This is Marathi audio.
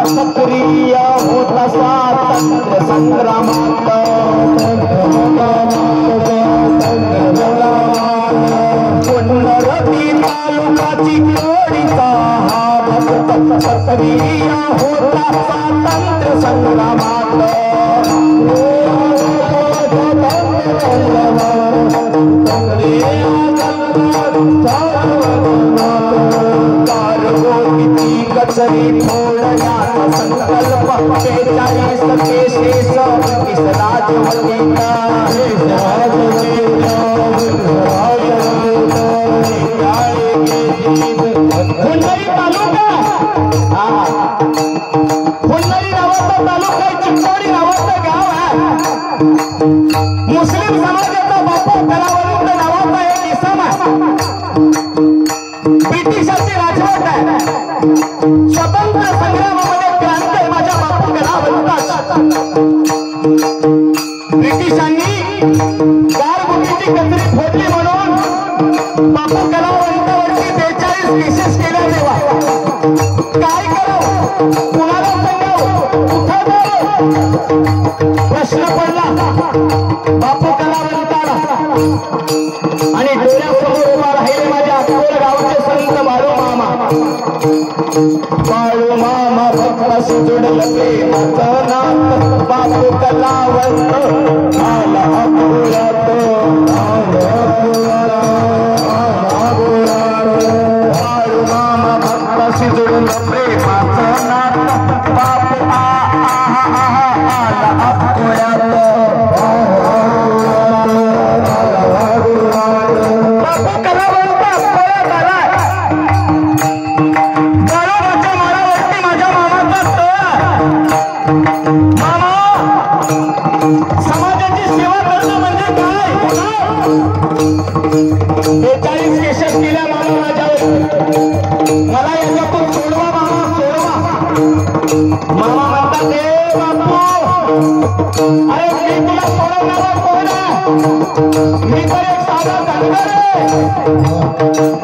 सक्रिय होता स्वातंत्र्य संग्रामात पुनरती तालुकाची कोडीचा हा भक्त सक्रिय होता स्वातंत्र्य संग्रामात कचरी फोडण्याचा संकल्प 42 केसेस राजवटीचा हुन्नरी तालुका हुन्नरी नावाचा तालुका चित्तोडी नावाचं गाव आहे मुस्लिम समाजाचा बापू कलावंत नावाचा एक इसम आहे ब्रिटिशांची राजवट आहे स्वतंत्र संग्रामामध्ये क्रांती माझ्या बापू कलावंताचा ब्रिटिशांनी गारगुटीची कचरी फोडली म्हणून बापू कलावंतावरती 42 केसेस केल्या तेव्हा काय करू कुणाला सांगावं कुठं जाऊ प्रश्न पडला बापू कलावंताला आणि डोळ्यासमोर उभा राहिले माझ्या अकोला गावचे संत बाळू मामा भक्ताशी जोडलं प्रेमाचं नात बापू कलावंत आला अपुरात बाळू मामा भक्ताशी जोडलं प्रेमाचं नात बापू आला अपुरात बापू कलावंत अकोल्यात आलाय समाजाची सेवा करणं म्हणजे काय 42 केसेस केल्या मामा माझ्यावर मला याच्यातून सोडवा मामा सोडवा मामा म्हणतात हे बापू अरे मी तुला सोडवणारा कोण आहे मी तर एक साधा धनगर आहे